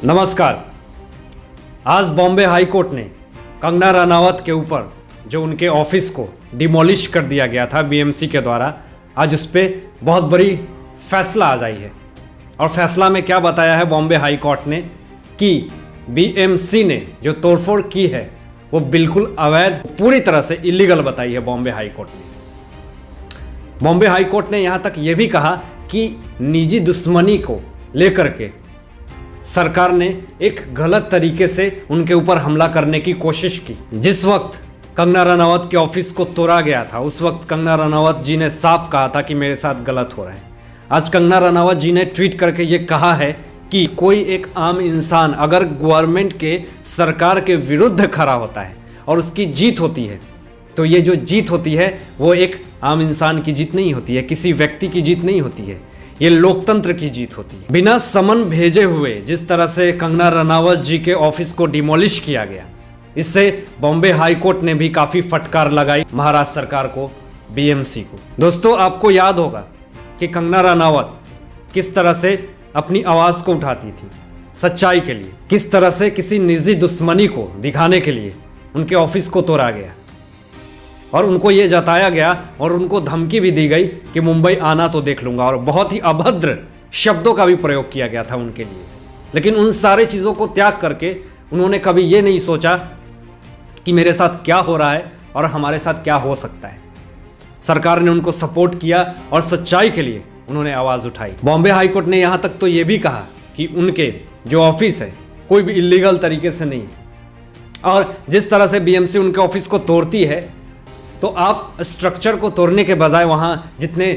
नमस्कार। आज Bombay high court ने कंगना रनावत के ऊपर जो उनके ऑफिस को डिमोलिश कर दिया गया था बीएमसी के द्वारा, आज उस पर बहुत बड़ी फैसला आ जाई है। और फैसला में क्या बताया है बॉम्बे हाई कोर्ट ने कि बीएमसी ने जो तोड़फोड़ की है वो बिल्कुल अवैध, पूरी तरह से इलीगल बताई है बॉम्बे हाई कोर्ट ने। बॉम्बे हाई कोर्ट ने यहाँ तक ये भी कहा कि निजी दुश्मनी को लेकर के सरकार ने एक गलत तरीके से उनके ऊपर हमला करने की कोशिश की। जिस वक्त कंगना रनावत के ऑफिस को तोड़ा गया था उस वक्त कंगना रनावत जी ने साफ कहा था कि मेरे साथ गलत हो रहा है। आज कंगना रनावत जी ने ट्वीट करके ये कहा है कि कोई एक आम इंसान अगर गवर्नमेंट के, सरकार के विरुद्ध खड़ा होता है और उसकी जीत होती है, तो ये जो जीत होती है वो एक आम इंसान की जीत नहीं होती है, किसी व्यक्ति की जीत नहीं होती है, ये लोकतंत्र की जीत होती है। बिना समन भेजे हुए जिस तरह से कंगना रनावत जी के ऑफिस को डिमोलिश किया गया, इससे बॉम्बे हाई कोर्ट ने भी काफी फटकार लगाई महाराष्ट्र सरकार को, बीएमसी को। दोस्तों, आपको याद होगा कि कंगना रनावत किस तरह से अपनी आवाज को उठाती थी सच्चाई के लिए, किस तरह से किसी निजी दुश्मनी को दिखाने के लिए उनके ऑफिस को तोड़ा गया और उनको ये जताया गया और उनको धमकी भी दी गई कि मुंबई आना तो देख लूंगा, और बहुत ही अभद्र शब्दों का भी प्रयोग किया गया था उनके लिए। लेकिन उन सारे चीज़ों को त्याग करके उन्होंने कभी ये नहीं सोचा कि मेरे साथ क्या हो रहा है और हमारे साथ क्या हो सकता है। सरकार ने उनको सपोर्ट किया और सच्चाई के लिए उन्होंने आवाज़ उठाई। बॉम्बे हाई कोर्ट ने यहाँ तक तो ये भी कहा कि उनके जो ऑफिस है कोई भी इलीगल तरीके से नहीं है, और जिस तरह से बीएमसी उनके ऑफिस को तोड़ती है तो आप स्ट्रक्चर को तोड़ने के बजाय वहाँ जितने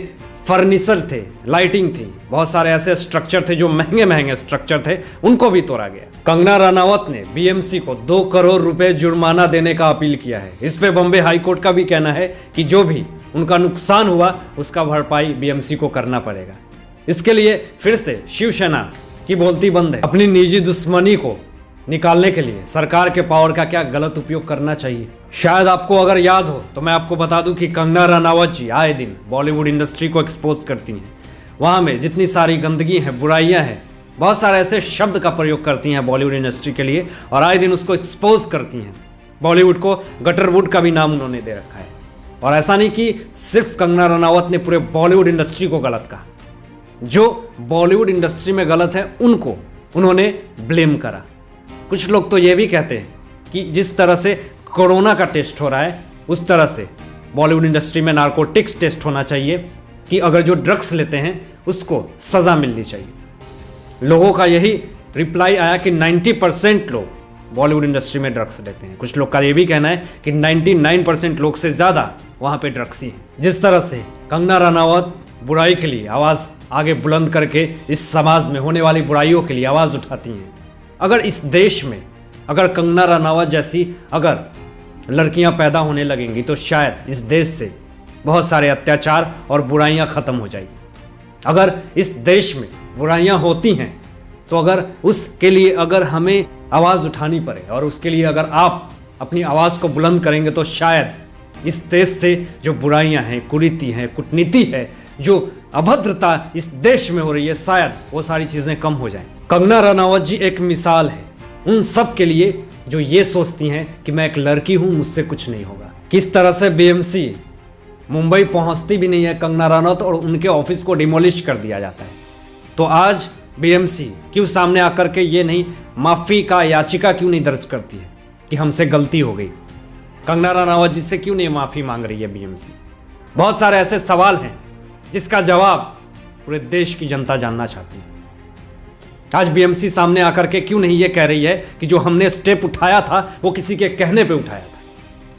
फर्नीचर थे, लाइटिंग थी, बहुत सारे ऐसे स्ट्रक्चर थे जो महंगे महंगे स्ट्रक्चर थे, उनको भी तोड़ा गया। कंगना रनावत ने बीएमसी को 2 करोड़ रुपए जुर्माना देने का अपील किया है। इस पे बॉम्बे हाई कोर्ट का भी कहना है कि जो भी उनका नुकसान हुआ उसका भरपाई बीएमसी को करना पड़ेगा। इसके लिए फिर से शिवसेना की बोलती बंद है। अपनी निजी दुश्मनी को निकालने के लिए सरकार के पावर का क्या गलत उपयोग करना चाहिए। शायद आपको अगर याद हो तो मैं आपको बता दूं कि कंगना रनावत जी आए दिन बॉलीवुड इंडस्ट्री को एक्सपोज करती हैं। वहाँ में जितनी सारी गंदगी है, बुराइयां हैं, बहुत सारे ऐसे शब्द का प्रयोग करती हैं बॉलीवुड इंडस्ट्री के लिए, और आए दिन उसको एक्सपोज करती हैं। बॉलीवुड को गटरवुड का भी नाम उन्होंने दे रखा है। और ऐसा नहीं कि सिर्फ कंगना रनावत ने पूरे बॉलीवुड इंडस्ट्री को गलत कहा, जो बॉलीवुड इंडस्ट्री में गलत है उनको उन्होंने ब्लेम करा। कुछ लोग तो ये भी कहते हैं कि जिस तरह से कोरोना का टेस्ट हो रहा है उस तरह से बॉलीवुड इंडस्ट्री में नारकोटिक्स टेस्ट होना चाहिए, कि अगर जो ड्रग्स लेते हैं उसको सज़ा मिलनी चाहिए। लोगों का यही रिप्लाई आया कि 90% लोग बॉलीवुड इंडस्ट्री में ड्रग्स लेते हैं। कुछ लोग का ये भी कहना है कि 99% लोग से ज़्यादा वहाँ पे ड्रग्स ही हैं। जिस तरह से कंगना रनावत बुराई के लिए आवाज़ आगे बुलंद करके इस समाज में होने वाली बुराइयों के लिए आवाज़ उठाती हैं, अगर इस देश में अगर कंगना रनावत जैसी अगर लड़कियां पैदा होने लगेंगी तो शायद इस देश से बहुत सारे अत्याचार और बुराइयां ख़त्म हो जाएगी। अगर इस देश में बुराइयां होती हैं तो अगर उसके लिए अगर हमें आवाज़ उठानी पड़े और उसके लिए अगर आप अपनी आवाज़ को बुलंद करेंगे तो शायद इस देश से जो बुराइयां हैं, कुरीति हैं, कूटनीति है, जो अभद्रता इस देश में हो रही है, शायद वो सारी चीज़ें कम हो जाएं। कंगना रनावत जी एक मिसाल है उन सब के लिए जो ये सोचती हैं कि मैं एक लड़की हूँ, मुझसे कुछ नहीं होगा। किस तरह से बीएमसी मुंबई पहुँचती भी नहीं है कंगना रनावत और उनके ऑफिस को डिमोलिश कर दिया जाता है। तो आज बीएमसी क्यों सामने आकर के ये नहीं माफ़ी का याचिका क्यों नहीं दर्ज करती है कि हमसे गलती हो गई? कंगना रनावत जी से क्यों नहीं माफ़ी मांग रही है बीएमसी? बहुत सारे ऐसे सवाल हैं जिसका जवाब पूरे देश की जनता जानना चाहती है। आज बीएमसी सामने आकर के क्यों नहीं ये कह रही है कि जो हमने स्टेप उठाया था वो किसी के कहने पे उठाया था?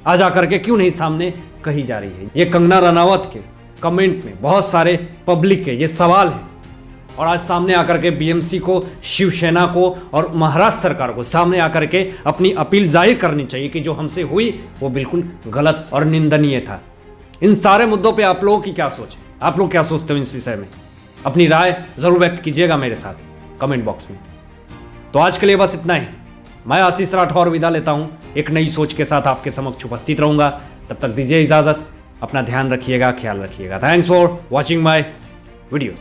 आज आकर के क्यों नहीं सामने कही जा रही है? ये कंगना रनावत के कमेंट में बहुत सारे पब्लिक के ये सवाल हैं, और आज सामने आकर के बीएमसी को, शिवसेना को और महाराष्ट्र सरकार को सामने आकर के अपनी अपील जाहिर करनी चाहिए कि जो हमसे हुई वो बिल्कुल गलत और निंदनीय था। इन सारे मुद्दों पे आप लोगों की क्या सोच है? आप लोग क्या सोचते हो इस विषय में? अपनी राय ज़रूर व्यक्त कीजिएगा मेरे साथ कमेंट बॉक्स में। तो आज के लिए बस इतना ही। मैं आशीष राठौर विदा लेता हूँ, एक नई सोच के साथ आपके समक्ष उपस्थित रहूँगा। तब तक दीजिए इजाज़त, अपना ध्यान रखिएगा, ख्याल रखिएगा। Thanks for watching my video.